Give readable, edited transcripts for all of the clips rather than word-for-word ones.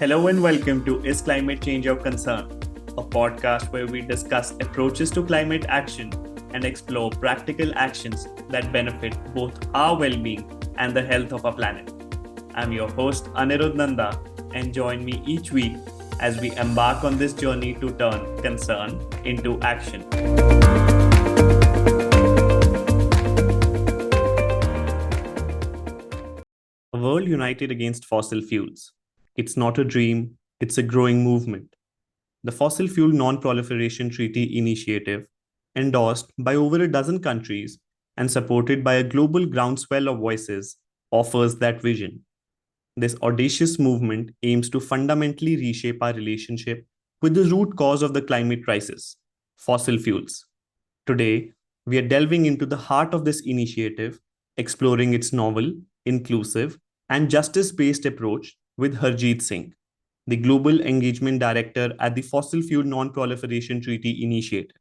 Hello and welcome to Is Climate Change Your Concern? A podcast where we discuss approaches to climate action and explore practical actions that benefit both our well-being and the health of our planet. I'm your host Anirudh Nanda, and join me each week as we embark on this journey to turn concern into action. A world united against fossil fuels. It's not a dream, it's a growing movement. The Fossil Fuel Non-Proliferation Treaty Initiative, endorsed by over a dozen countries and supported by a global groundswell of voices, offers that vision. This audacious movement aims to fundamentally reshape our relationship with the root cause of the climate crisis, fossil fuels. Today, we are delving into the heart of this initiative, exploring its novel, inclusive, and justice based approach with Harjeet Singh, the Global Engagement Director at the Fossil Fuel Non-Proliferation Treaty Initiative.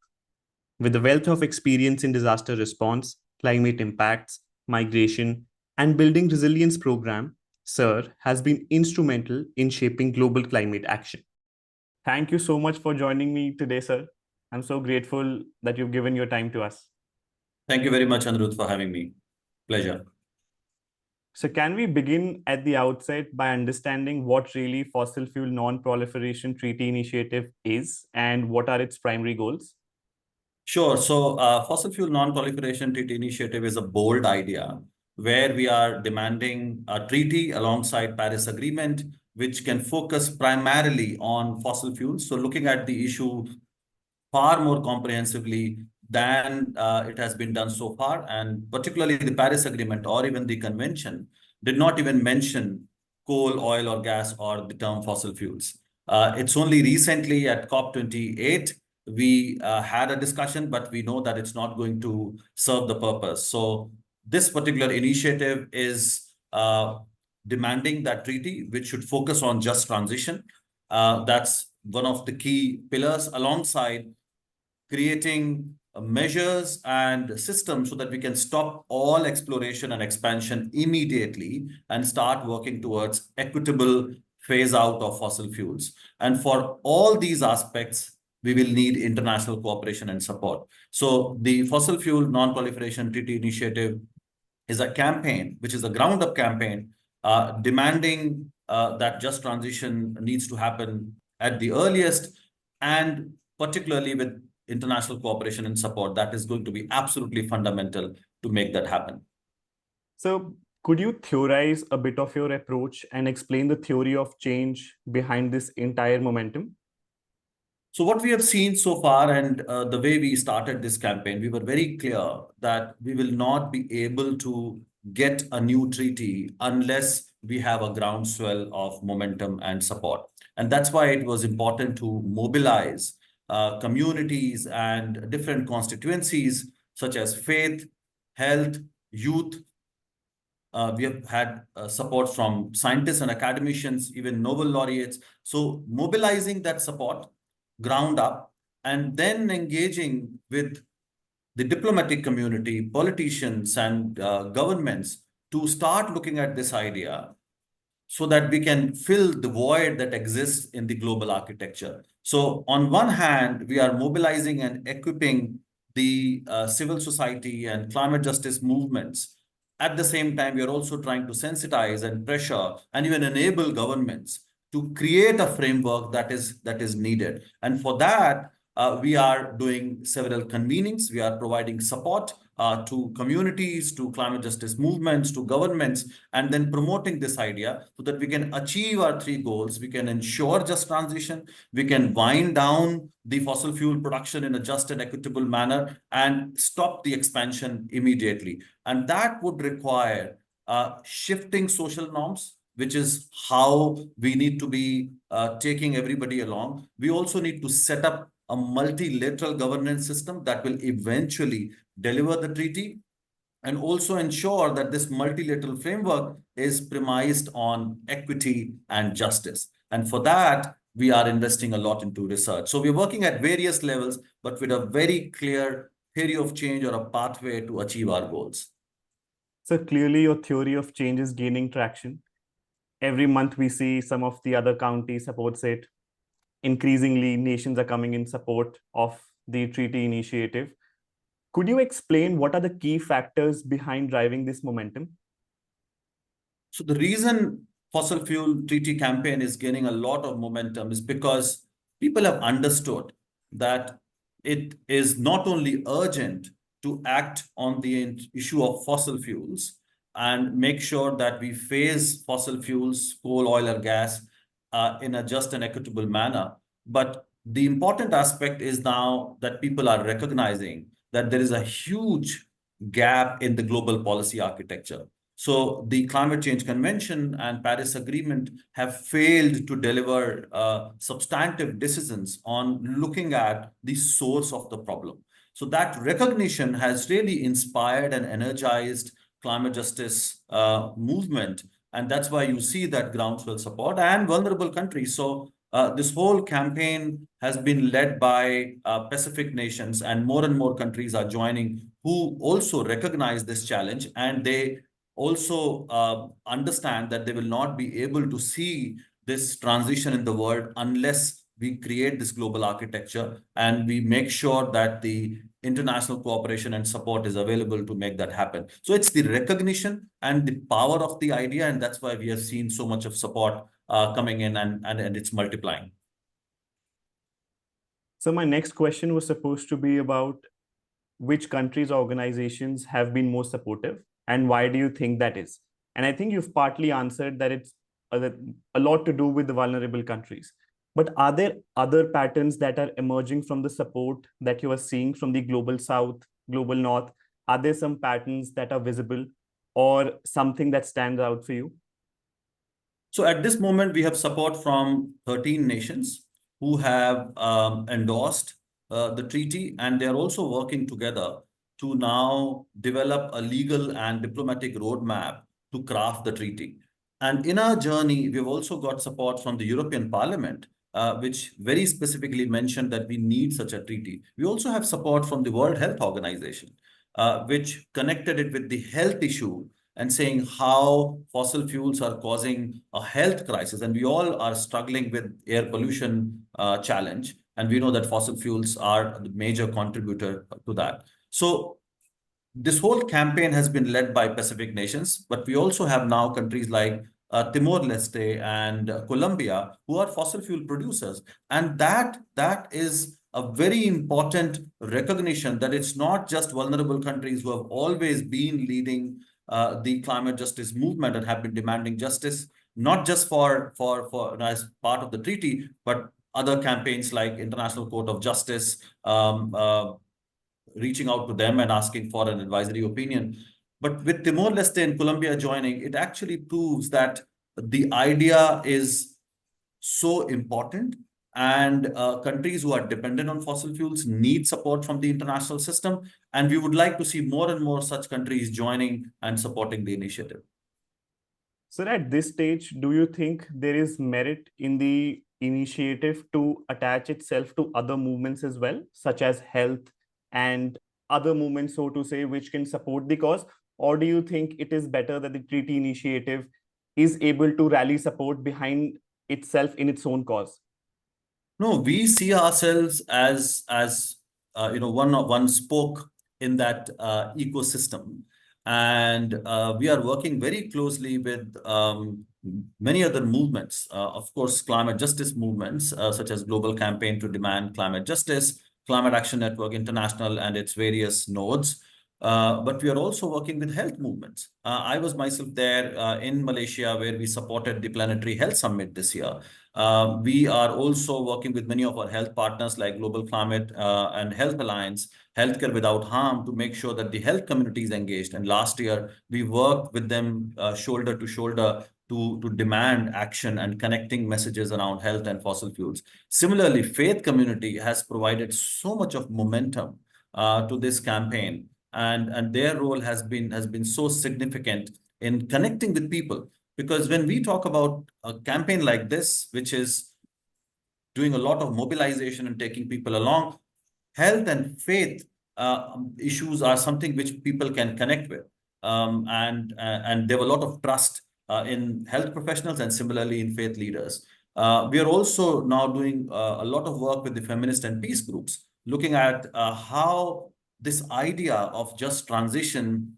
With a wealth of experience in disaster response, climate impacts, migration, and building resilience program, Sir has been instrumental in shaping global climate action. Thank you so much for joining me today, sir. I'm so grateful that you've given your time to us. Thank you very much, Anirudh, for having me. Pleasure. So can we begin at the outset by understanding what really Fossil Fuel Non-Proliferation Treaty Initiative is and what are its primary goals? Sure. So Fossil Fuel Non-Proliferation Treaty Initiative is a bold idea where we are demanding a treaty alongside Paris Agreement, which can focus primarily on fossil fuels. So looking at the issue far more comprehensively than it has been done so far. And particularly the Paris Agreement or even the convention did not even mention coal, oil, or gas or the term fossil fuels. It's only recently at COP28 we had a discussion, but we know that it's not going to serve the purpose. So this particular initiative is demanding that treaty, which should focus on just transition. That's one of the key pillars, alongside creating measures and systems so that we can stop all exploration and expansion immediately and start working towards equitable phase out of fossil fuels. And for all these aspects, we will need international cooperation and support. So the Fossil Fuel Non-Proliferation Treaty Initiative is a campaign, which is a ground-up campaign, demanding that just transition needs to happen at the earliest, and particularly with international cooperation and support. That is going to be absolutely fundamental to make that happen. So could you theorize a bit of your approach and explain the theory of change behind this entire momentum? So what we have seen so far, and the way we started this campaign, we were very clear that we will not be able to get a new treaty unless we have a groundswell of momentum and support. And that's why it was important to mobilize communities and different constituencies such as faith, health, youth. We have had support from scientists and academicians, even Nobel laureates. So mobilizing that support ground up, and then engaging with the diplomatic community, politicians, and governments to start looking at this idea so that we can fill the void that exists in the global architecture. So on one hand, we are mobilizing and equipping the civil society and climate justice movements. At the same time, we are also trying to sensitize and pressure and even enable governments to create a framework that is needed. And for that, we are doing several convenings. We are providing support to communities, to climate justice movements, to governments, and then promoting this idea so that we can achieve our three goals. We can ensure just transition, we can wind down the fossil fuel production in a just and equitable manner, and stop the expansion immediately. And that would require shifting social norms, which is how we need to be taking everybody along. We also need to set up a multilateral governance system that will eventually deliver the treaty, and also ensure that this multilateral framework is premised on equity and justice. And for that, we are investing a lot into research. So we're working at various levels, but with a very clear theory of change or a pathway to achieve our goals. So clearly your theory of change is gaining traction. Every month we see some of the other counties supports it. Increasingly, nations are coming in support of the treaty initiative. Could you explain what are the key factors behind driving this momentum? So the reason fossil fuel treaty campaign is gaining a lot of momentum is because people have understood that it is not only urgent to act on the issue of fossil fuels and make sure that we phase fossil fuels, coal, oil, or gas in a just and equitable manner, but the important aspect is now that people are recognizing that there is a huge gap in the global policy architecture. So the Climate Change Convention and Paris Agreement have failed to deliver substantive decisions on looking at the source of the problem. So that recognition has really inspired and energized climate justice movement. And that's why you see that groundswell support and vulnerable countries. So this whole campaign has been led by Pacific nations, and more countries are joining who also recognize this challenge, and they also understand that they will not be able to see this transition in the world unless we create this global architecture and we make sure that the international cooperation and support is available to make that happen. So it's the recognition and the power of the idea, and that's why we have seen so much of support coming in, and it's multiplying. So, my next question was supposed to be about which countries or organizations have been most supportive and why do you think that is? And I think you've partly answered that it's a lot to do with the vulnerable countries. But are there other patterns that are emerging from the support that you are seeing from the global south, global north? Are there some patterns that are visible or something that stands out for you? So at this moment, we have support from 13 nations who have endorsed the treaty, and they're also working together to now develop a legal and diplomatic roadmap to craft the treaty. And in our journey, we've also got support from the European Parliament, which very specifically mentioned that we need such a treaty. We also have support from the World Health Organization, which connected it with the health issue and saying how fossil fuels are causing a health crisis. And we all are struggling with air pollution challenge. And we know that fossil fuels are the major contributor to that. So this whole campaign has been led by Pacific nations, but we also have now countries like Timor-Leste and Colombia who are fossil fuel producers. And that is a very important recognition that it's not just vulnerable countries who have always been leading the climate justice movement and have been demanding justice, not just for as part of the treaty, but other campaigns like International Court of Justice, reaching out to them and asking for an advisory opinion. But with Timor-Leste and Colombia joining, it actually proves that the idea is so important, and countries who are dependent on fossil fuels need support from the international system. And we would like to see more and more such countries joining and supporting the initiative. So, at this stage, do you think there is merit in the initiative to attach itself to other movements as well, such as health and other movements, so to say, which can support the cause? Or do you think it is better that the treaty initiative is able to rally support behind itself in its own cause? No, we see ourselves as one spoke in that ecosystem, and we are working very closely with many other movements. Of course, climate justice movements such as Global Campaign to Demand Climate Justice, Climate Action Network International, and its various nodes. But we are also working with health movements. I was myself there in Malaysia, where we supported the Planetary Health Summit this year. We are also working with many of our health partners like Global Climate and Health Alliance, Healthcare Without Harm, to make sure that the health community is engaged. And last year, we worked with them shoulder to shoulder to demand action and connecting messages around health and fossil fuels. Similarly, faith community has provided so much of momentum to this campaign, and their role has been so significant in connecting with people. Because when we talk about a campaign like this, which is doing a lot of mobilization and taking people along, health and faith issues are something which people can connect with. And there were a lot of trust in health professionals and similarly in faith leaders. We are also now doing a lot of work with the feminist and peace groups, looking at how this idea of just transition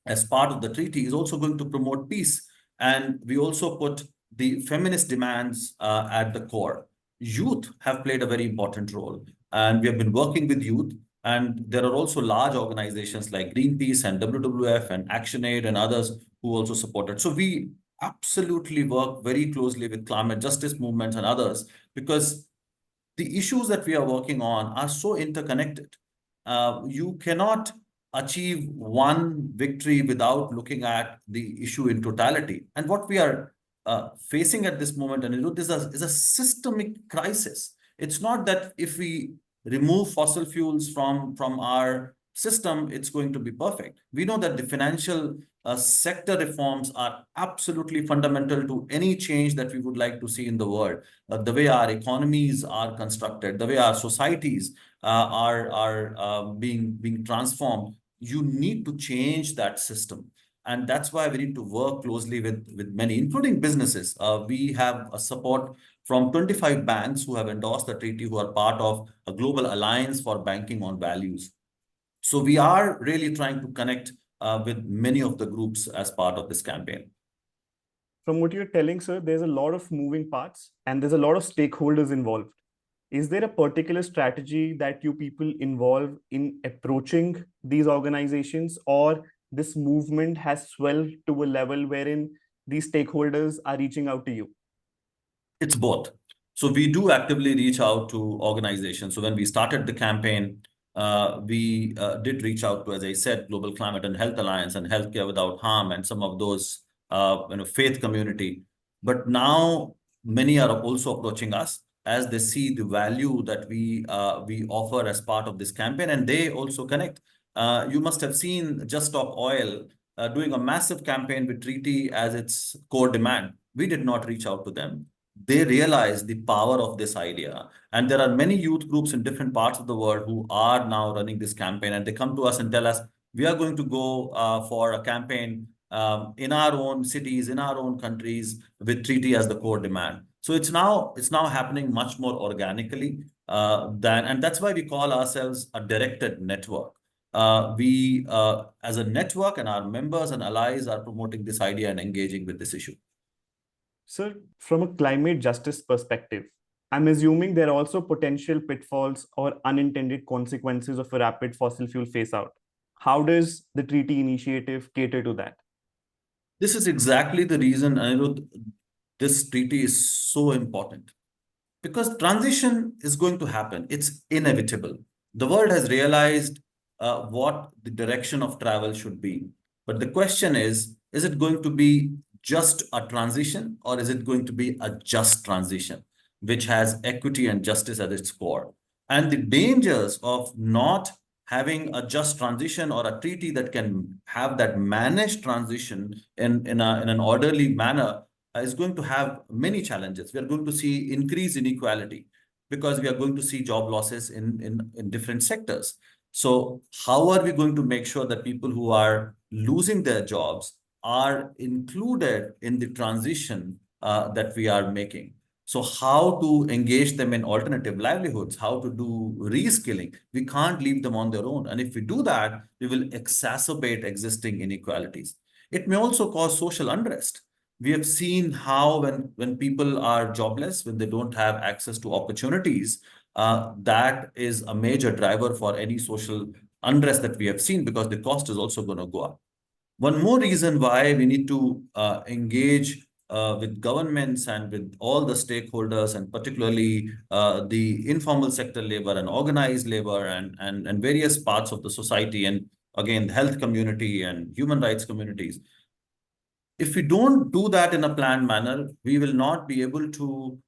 as part of the treaty is also going to promote peace. And we also put the feminist demands at the core. Youth have played a very important role, and we have been working with youth. And there are also large organizations like Greenpeace and WWF and ActionAid and others who also support it. So we absolutely work very closely with climate justice movements and others because the issues that we are working on are so interconnected. You cannot achieve one victory without looking at the issue in totality. And what we are facing at this moment, and is a systemic crisis. It's not that if we remove fossil fuels from our system, it's going to be perfect. We know that the financial sector reforms are absolutely fundamental to any change that we would like to see in the world. The way our economies are constructed, the way our societies are being transformed, you need to change that system. And that's why we need to work closely with many, including businesses. We have a support from 25 banks who have endorsed the treaty, who are part of a global alliance for banking on values. So we are really trying to connect with many of the groups as part of this campaign. From what you're telling, sir, there's a lot of moving parts and there's a lot of stakeholders involved. Is there a particular strategy that you people involve in approaching these organizations, or this movement has swelled to a level wherein these stakeholders are reaching out to you? It's both. So we do actively reach out to organizations. So when we started the campaign, we did reach out to, as I said, Global Climate and Health Alliance and Healthcare Without Harm and some of those faith community. But now many are also approaching us as they see the value that we offer as part of this campaign, and they also connect. You must have seen Just Stop Oil doing a massive campaign with treaty as its core demand. We did not reach out to them. They realize the power of this idea. And there are many youth groups in different parts of the world who are now running this campaign. And they come to us and tell us, we are going to go for a campaign in our own cities, in our own countries, with treaty as the core demand. So it's now happening much more organically and that's why we call ourselves a directed network. We, as a network, and our members and allies are promoting this idea and engaging with this issue. Sir, from a climate justice perspective, I'm assuming there are also potential pitfalls or unintended consequences of a rapid fossil fuel phase out. How does the treaty initiative cater to that? This is exactly the reason I know this treaty is so important, because transition is going to happen. It's inevitable. The world has realized what the direction of travel should be. But the question is it going to be just a transition, or is it going to be a just transition, which has equity and justice at its core? And the dangers of not having a just transition or a treaty that can have that managed transition in an orderly manner is going to have many challenges. We are going to see increased inequality because we are going to see job losses in different sectors. So how are we going to make sure that people who are losing their jobs are included in the transition that we are making? So how to engage them in alternative livelihoods, how to do reskilling. We can't leave them on their own. And if we do that, we will exacerbate existing inequalities. It may also cause social unrest. We have seen how when people are jobless, when they don't have access to opportunities, that is a major driver for any social unrest that we have seen, because the cost is also going to go up. One more reason why we need to engage with governments and with all the stakeholders, and particularly the informal sector labor and organized labor and various parts of the society, and again, the health community and human rights communities. If we don't do that in a planned manner, we will not be able to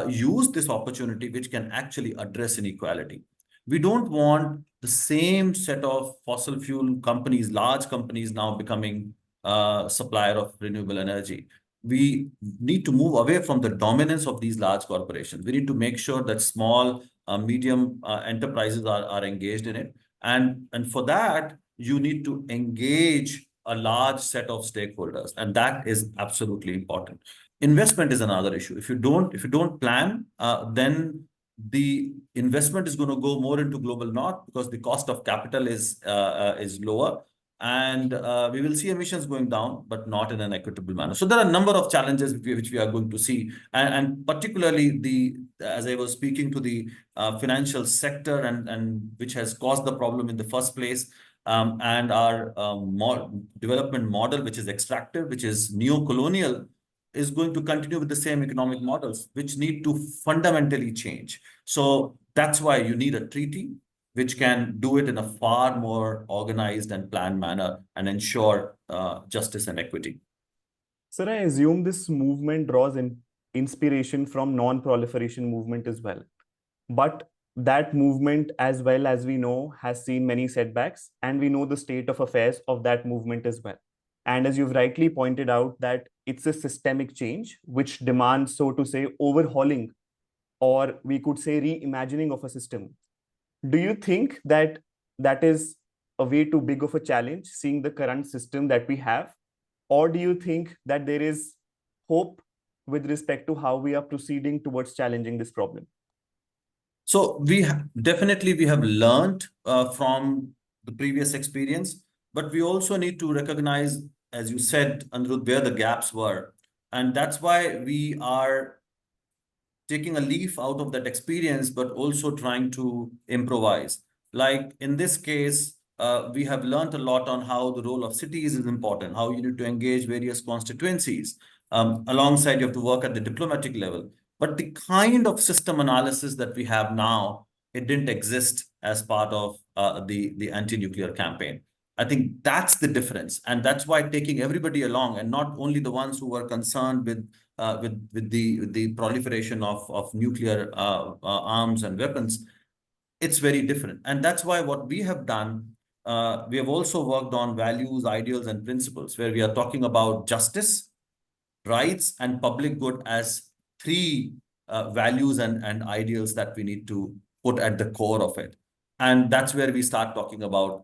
use this opportunity, which can actually address inequality. We don't want the same set of fossil fuel companies, large companies now becoming supplier of renewable energy. We need to move away from the dominance of these large corporations. We need to make sure that small, medium enterprises are engaged in it. And for that, you need to engage a large set of stakeholders, and that is absolutely important. Investment is another issue. If you don't plan, then the investment is going to go more into global north because the cost of capital is lower, and we will see emissions going down, but not in an equitable manner. So there are a number of challenges which we are going to see, and particularly the as I was speaking to the financial sector, and which has caused the problem in the first place, and our development model, which is extractive, which is neo-colonial, is going to continue with the same economic models, which need to fundamentally change. So that's why you need a treaty which can do it in a far more organized and planned manner and ensure justice and equity. Sir, I assume this movement draws inspiration from non-proliferation movement as well. But that movement, as well as we know, has seen many setbacks, and we know the state of affairs of that movement as well. And as you've rightly pointed out, that it's a systemic change which demands, so to say, overhauling, or we could say reimagining of a system. Do you think that that is a way too big of a challenge, seeing the current system that we have? Or do you think that there is hope with respect to how we are proceeding towards challenging this problem? So definitely we have learned from the previous experience, but we also need to recognize, as you said, Anirudh, where the gaps were. And that's why we are taking a leaf out of that experience, but also trying to improvise. Like in this case, we have learned a lot on how the role of cities is important, how you need to engage various constituencies. Alongside, you have to work at the diplomatic level. But the kind of system analysis that we have now, it didn't exist as part of the anti-nuclear campaign. I think that's the difference. And that's why taking everybody along, and not only the ones who were concerned with the proliferation of nuclear arms and weapons, it's very different. And that's why what we have done, we have also worked on values, ideals, and principles, where we are talking about justice, rights, and public good as three values and ideals that we need to put at the core of it. And that's where we start talking about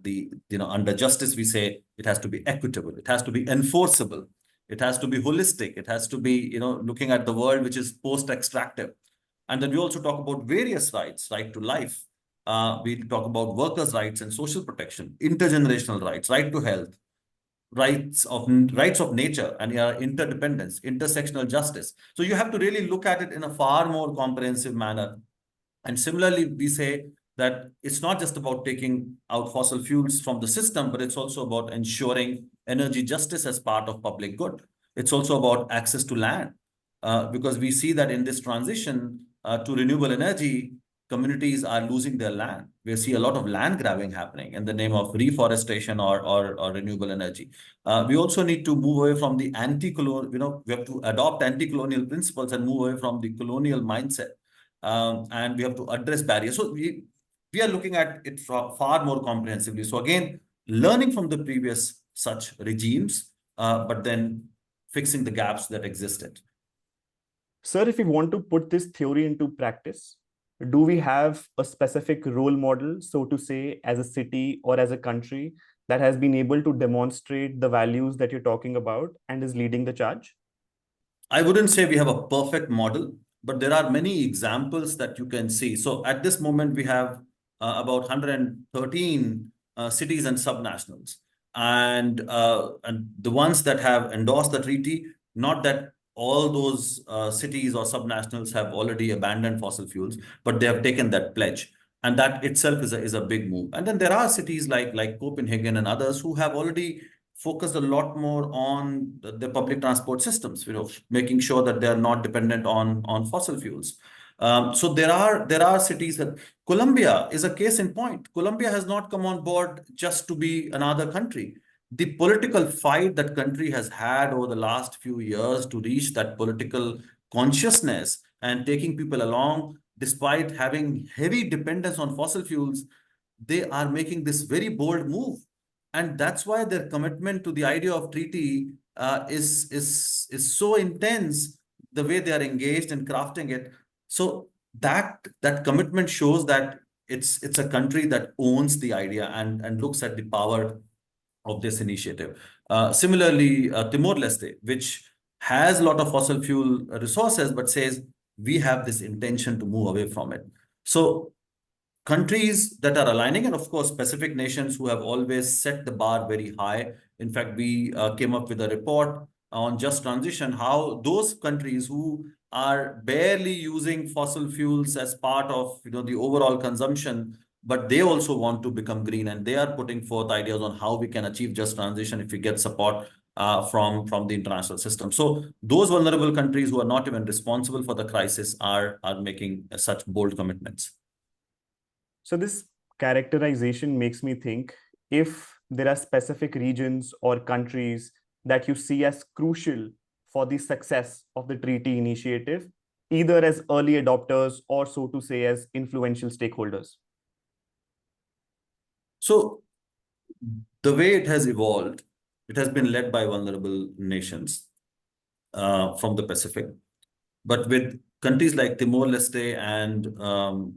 under justice, we say it has to be equitable, it has to be enforceable, it has to be holistic, it has to be, looking at the world which is post-extractive. And then we also talk about various rights, right to life. We talk about workers' rights and social protection, intergenerational rights, right to health, rights of nature, and interdependence, intersectional justice. So you have to really look at it in a far more comprehensive manner. And similarly, we say that it's not just about taking out fossil fuels from the system, but it's also about ensuring energy justice as part of public good. It's also about access to land, because we see that in this transition to renewable energy, communities are losing their land. We see a lot of land grabbing happening in the name of reforestation or renewable energy. We also need to move away from the anti-colonial, we have to adopt anti-colonial principles and move away from the colonial mindset. And we have to address barriers. So we are looking at it far more comprehensively. So again, learning from the previous such regimes, but then fixing the gaps that existed. Sir, if we want to put this theory into practice, do we have a specific role model, so to say, as a city or as a country that has been able to demonstrate the values that you're talking about and is leading the charge? I wouldn't say we have a perfect model, but there are many examples that you can see. So at this moment, we have about 113 cities and subnationals. And the ones that have endorsed the treaty, not that all those cities or subnationals have already abandoned fossil fuels, but they have taken that pledge. And that itself is a big move. And then there are cities like Copenhagen and others who have already focused a lot more on the public transport systems, making sure that they are not dependent on fossil fuels. So there are cities that Colombia is a case in point. Colombia has not come on board just to be another country. The political fight that country has had over the last few years to reach that political consciousness and taking people along, despite having heavy dependence on fossil fuels, they are making this very bold move. And that's why their commitment to the idea of treaty is so intense, the way they are engaged in crafting it. So that commitment shows that it's a country that owns the idea and looks at the power of this initiative. Similarly, Timor-Leste, which has a lot of fossil fuel resources, but says we have this intention to move away from it. So countries that are aligning, and of course, Pacific nations who have always set the bar very high. In fact, we came up with a report on just transition, how those countries who are barely using fossil fuels as part of the overall consumption, but they also want to become green, and they are putting forth ideas on how we can achieve just transition if we get support from the international system. So those vulnerable countries who are not even responsible for the crisis are making such bold commitments. So this characterization makes me think, if there are specific regions or countries that you see as crucial for the success of the treaty initiative, either as early adopters or, so to say, as influential stakeholders. So the way it has evolved, it has been led by vulnerable nations from the Pacific. But with countries like Timor-Leste and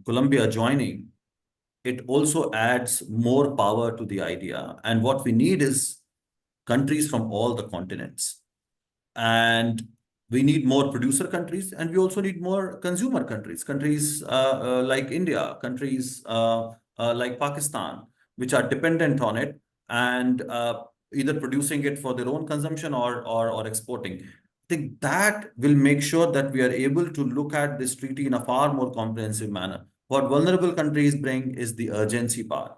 Colombia joining, it also adds more power to the idea. And what we need is countries from all the continents. And we need more producer countries, and we also need more consumer countries, like India, countries like Pakistan, which are dependent on it and either producing it for their own consumption or exporting. I think that will make sure that we are able to look at this treaty in a far more comprehensive manner. What vulnerable countries bring is the urgency part.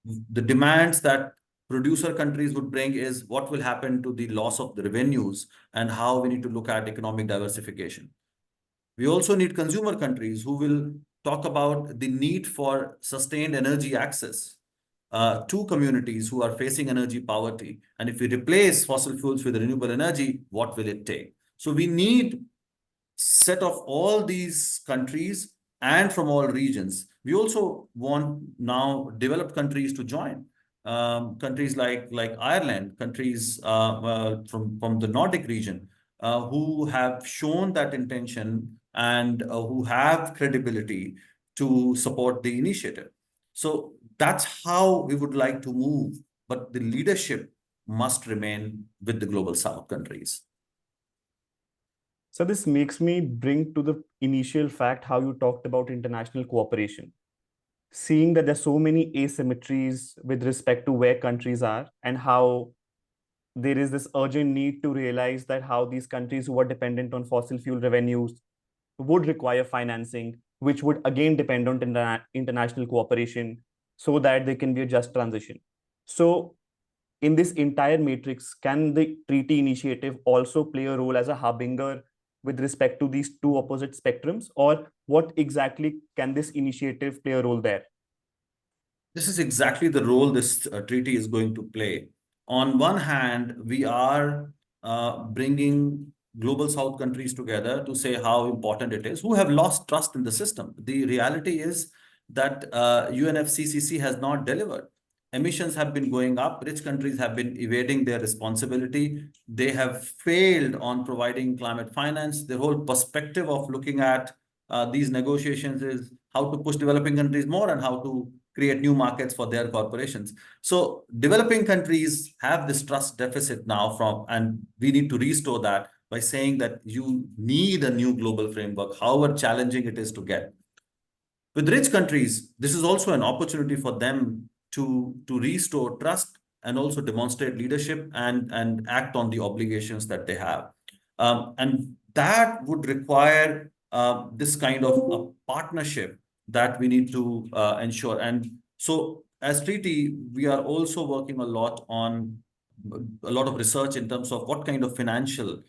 The demands that producer countries would bring is what will happen to the loss of the revenues and how we need to look at economic diversification. We also need consumer countries who will talk about the need for sustained energy access to communities who are facing energy poverty. And if we replace fossil fuels with renewable energy, what will it take? So we need set of all these countries and from all regions. We also want now developed countries to join. Countries like Ireland, countries from the Nordic region, who have shown that intention and who have credibility to support the initiative. So that's how we would like to move, but the leadership must remain with the global South countries. So this makes me bring to the initial fact how you talked about international cooperation. Seeing that there's so many asymmetries with respect to where countries are, and how there is this urgent need to realize that how these countries who are dependent on fossil fuel revenues would require financing, which would again depend on international cooperation so that there can be a just transition. So in this entire matrix, can the treaty initiative also play a role as a harbinger with respect to these two opposite spectrums, or what exactly can this initiative play a role there? This is exactly the role this treaty is going to play. On one hand, we are bringing global South countries together to say how important it is, who have lost trust in the system. The reality is that UNFCCC has not delivered. Emissions have been going up. Rich countries have been evading their responsibility. They have failed on providing climate finance. The whole perspective of looking at these negotiations is how to push developing countries more and how to create new markets for their corporations. So developing countries have this trust deficit now and we need to restore that by saying that you need a new global framework, however challenging it is to get. With rich countries, this is also an opportunity for them to restore trust and also demonstrate leadership and act on the obligations that they have. And that would require this kind of a partnership that we need to ensure. And so as treaty, we are also working a lot on a lot of research in terms of what kind of financial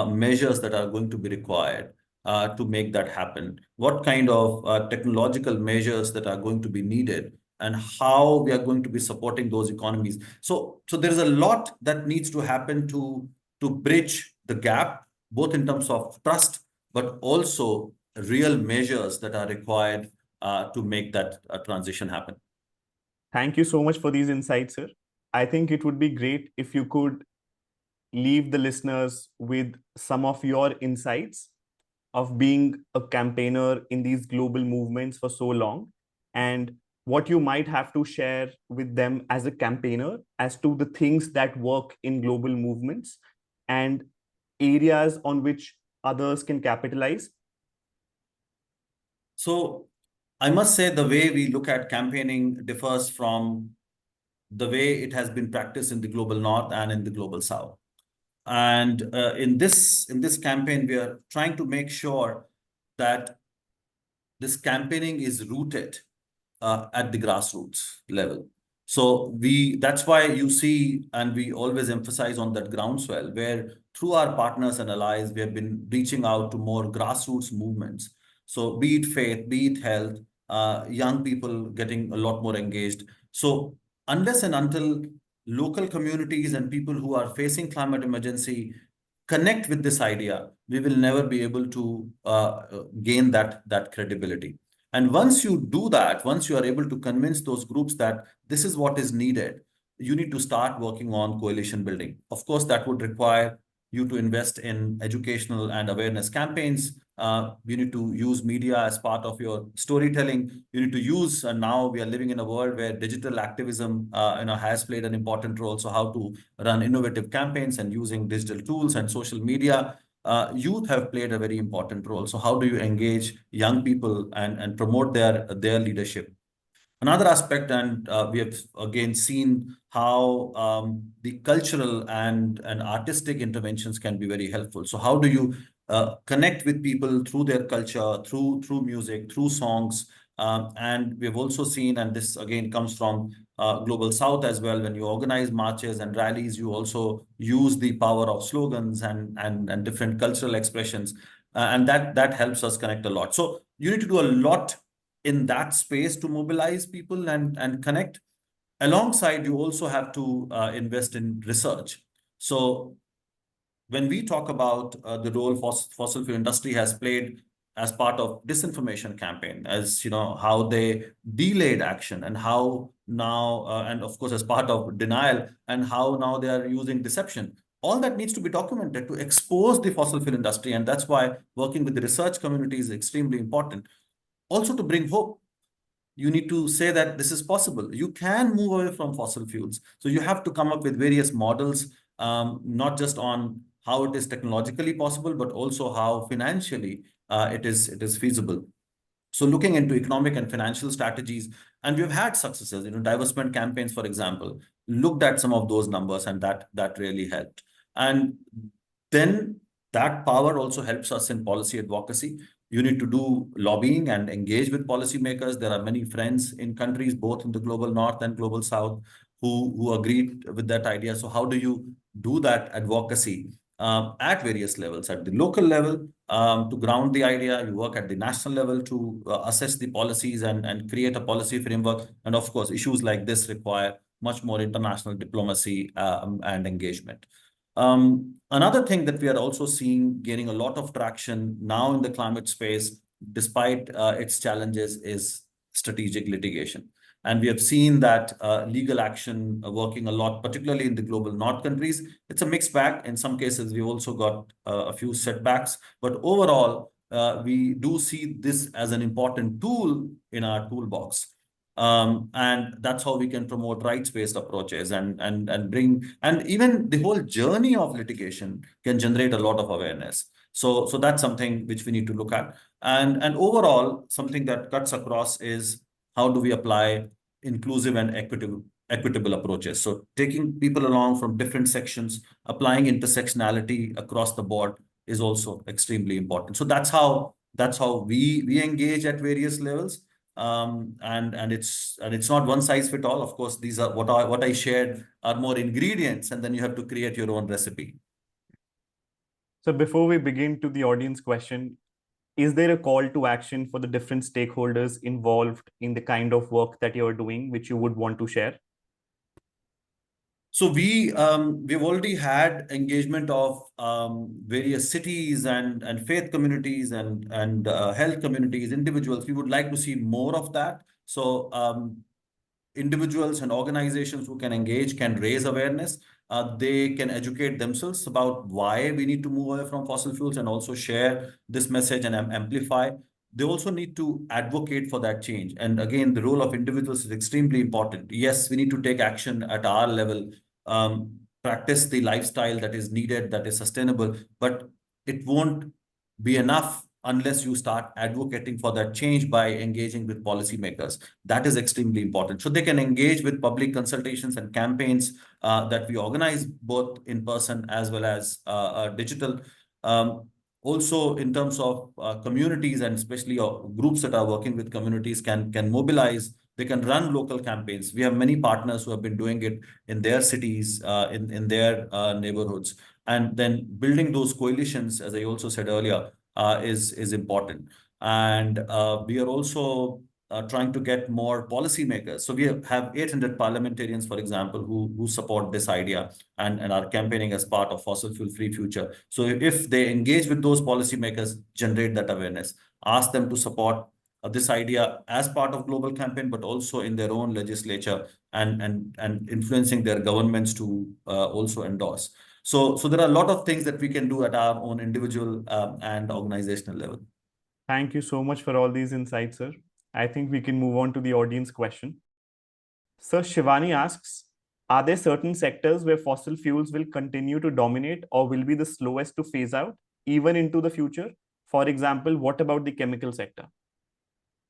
measures that are going to be required to make that happen, what kind of technological measures that are going to be needed, and how we are going to be supporting those economies. So there is a lot that needs to happen to bridge the gap, both in terms of trust, but also real measures that are required to make that transition happen. Thank you so much for these insights, sir. I think it would be great if you could leave the listeners with some of your insights of being a campaigner in these global movements for so long, and what you might have to share with them as a campaigner as to the things that work in global movements and areas on which others can capitalize? So I must say the way we look at campaigning differs from the way it has been practiced in the global north and in the global south. And in this campaign, we are trying to make sure that this campaigning is rooted at the grassroots level. So that's why you see, and we always emphasize on that groundswell, where through our partners and allies, we have been reaching out to more grassroots movements. So be it faith, be it health, young people getting a lot more engaged. So unless and until local communities and people who are facing climate emergency connect with this idea, we will never be able to gain that credibility. And once you do that, once you are able to convince those groups that this is what is needed, you need to start working on coalition building. Of course, that would require you to invest in educational and awareness campaigns. You need to use media as part of your storytelling. You need to use, and now we are living in a world where digital activism has played an important role. So how to run innovative campaigns and using digital tools and social media. Youth have played a very important role. So how do you engage young people and promote their leadership? Another aspect, and we have again seen how the cultural and artistic interventions can be very helpful. So how do you connect with people through their culture, through music, through songs? And we've also seen, and this again comes from Global South as well, when you organize marches and rallies, you also use the power of slogans and different cultural expressions. And that helps us connect a lot. So you need to do a lot in that space to mobilize people and connect. Alongside, you also have to invest in research. So when we talk about the role fossil fuel industry has played as part of disinformation campaign, as you know, how they delayed action and how now, and of course, as part of denial and how now they are using deception. All that needs to be documented to expose the fossil fuel industry. And that's why working with the research community is extremely important. Also to bring hope, you need to say that this is possible. You can move away from fossil fuels. So you have to come up with various models, not just on how it is technologically possible, but also how financially it is feasible. So looking into economic and financial strategies, and we've had successes, divestment campaigns, for example, looked at some of those numbers, and that really helped. And then that power also helps us in policy advocacy. You need to do lobbying and engage with policymakers. There are many friends in countries, both in the global north and global south, who agreed with that idea. So how do you do that advocacy at various levels? At the local level, to ground the idea, you work at the national level to assess the policies and create a policy framework. And of course, issues like this require much more international diplomacy and engagement. Another thing that we are also seeing gaining a lot of traction now in the climate space, despite its challenges, is strategic litigation. And we have seen that legal action working a lot, particularly in the global north countries. It's a mixed bag. In some cases, we've also got a few setbacks. But overall, we do see this as an important tool in our toolbox. And that's how we can promote rights-based approaches and bring, and even the whole journey of litigation can generate a lot of awareness. So that's something which we need to look at. And overall, something that cuts across is how do we apply inclusive and equitable approaches. So taking people along from different sections, applying intersectionality across the board is also extremely important. So that's how we engage at various levels. And it's not one size fit all. Of course, these are what I shared are more ingredients, and then you have to create your own recipe. So before we begin to the audience question, is there a call to action for the different stakeholders involved in the kind of work that you're doing, which you would want to share? So we've already had engagement of various cities and faith communities and health communities, individuals. We would like to see more of that. So individuals and organizations who can engage can raise awareness. They can educate themselves about why we need to move away from fossil fuels and also share this message and amplify. they also need to advocate for that change. And again, the role of individuals is extremely important. Yes, we need to take action at our level, practice the lifestyle that is needed, that is sustainable, but it won't be enough unless you start advocating for that change by engaging with policymakers. That is extremely important. So they can engage with public consultations and campaigns that we organize both in person as well as digital. Um, Also, in terms of communities and especially groups that are working with communities can mobilize. They can run local campaigns. We have many partners who have been doing it in their cities, in their neighborhoods, and then building those coalitions, as I also said earlier, is important. And we are also trying to get more policymakers. So we have 800 parliamentarians, for example, who support this idea and are campaigning as part of fossil fuel free future. So if they engage with those policymakers, generate that awareness, ask them to support this idea as part of global campaign, but also in their own legislature and influencing their governments to also endorse. So there are a lot of things that we can do at our own individual and organizational level. Thank you so much for all these insights, sir. I think we can move on to the audience question. Sir Shivani asks, are there certain sectors where fossil fuels will continue to dominate or will be the slowest to phase out, even into the future? For example, what about the chemical sector?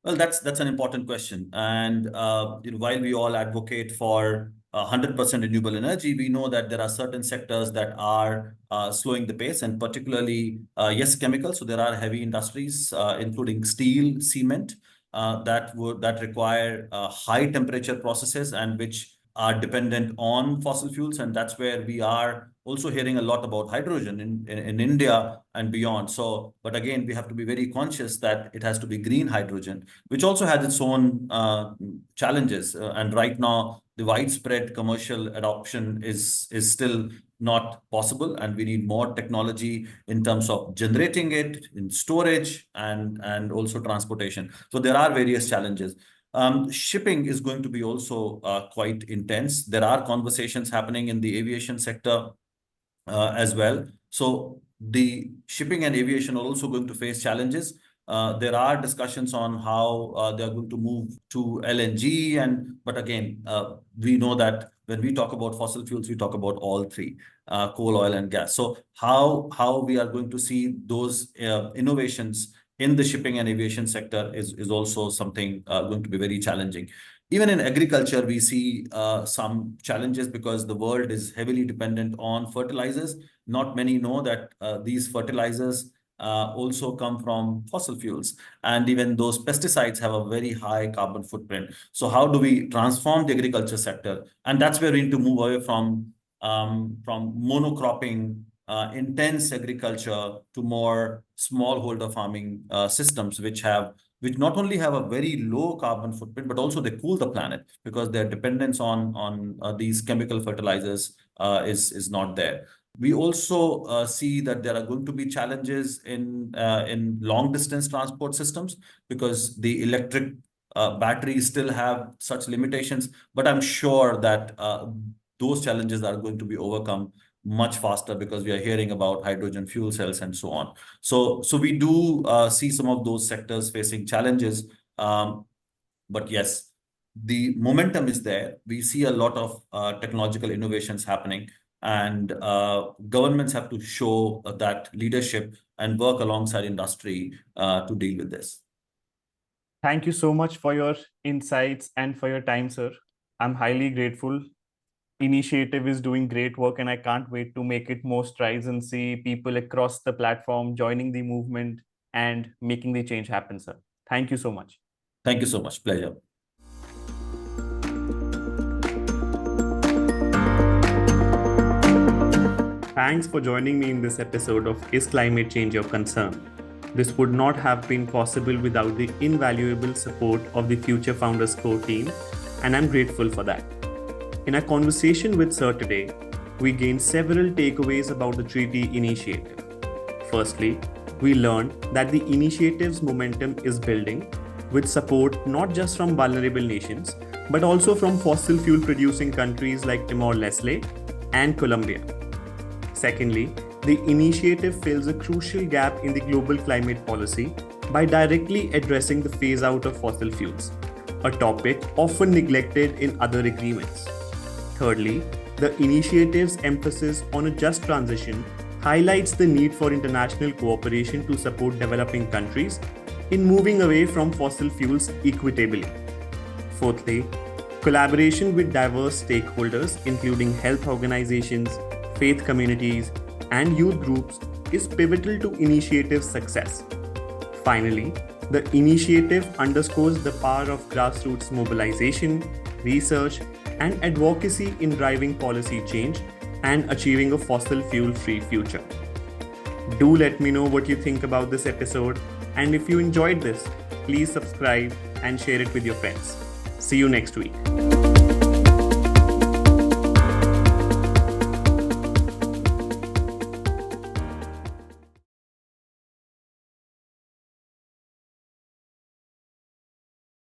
Well, that's an important question. And while we all advocate for 100% renewable energy, we know that there are certain sectors that are slowing the pace, and particularly, yes, chemicals. So there are heavy industries, including steel, cement, that require high temperature processes and which are dependent on fossil fuels. And that's where we are also hearing a lot about hydrogen in India and beyond. So, but again, we have to be very conscious that it has to be green hydrogen, which also has its own challenges. And right now, the widespread commercial adoption is still not possible, and we need more technology in terms of generating it, in storage, and also transportation. So there are various challenges. Shipping is going to be also quite intense. There are conversations happening in the aviation sector as well. So the shipping and aviation are also going to face challenges. There are discussions on how they are going to move to LNG, but again, we know that when we talk about fossil fuels, we talk about all three: coal, oil, and gas. So how we are going to see those innovations in the shipping and aviation sector is also something going to be very challenging. Even in agriculture, we see some challenges because the world is heavily dependent on fertilizers. Not many know that these fertilizers also come from fossil fuels. And even those pesticides have a very high carbon footprint. So how do we transform the agriculture sector? And that's where we need to move away from monocropping, intense agriculture to more smallholder farming systems, which not only have a very low carbon footprint, but also they cool the planet because their dependence on these chemical fertilizers is not there. We also see that there are going to be challenges in long distance transport systems because the electric batteries still have such limitations. But I'm sure that those challenges are going to be overcome much faster because we are hearing about hydrogen fuel cells and so on. So we do see some of those sectors facing challenges. But yes, the momentum is there. We see a lot of technological innovations happening, and governments have to show that leadership and work alongside industry to deal with this. Thank you so much for your insights and for your time, sir. I'm highly grateful. Initiative is doing great work, and I can't wait to make it more strides and see people across the platform joining the movement and making the change happen, sir. Thank you so much. Thank you so much. Pleasure. Thanks for joining me in this episode of Is Climate Change Your Concern? This would not have been possible without the invaluable support of the Future Founders Core team, and I'm grateful for that. In our conversation with Sir today, we gained several takeaways about the treaty initiative. Firstly, we learned that the initiative's momentum is building, with support not just from vulnerable nations, but also from fossil fuel producing countries like Timor-Leste and Colombia. Secondly, the initiative fills a crucial gap in the global climate policy by directly addressing the phase out of fossil fuels, a topic often neglected in other agreements. Thirdly, the initiative's emphasis on a just transition highlights the need for international cooperation to support developing countries in moving away from fossil fuels equitably. Fourthly, collaboration with diverse stakeholders, including health organizations, faith communities, and youth groups, is pivotal to initiative's success. Finally, the initiative underscores the power of grassroots mobilization, research, and advocacy in driving policy change and achieving a fossil fuel free future. Do let me know what you think about this episode, and if you enjoyed this, please subscribe and share it with your friends. See you next week.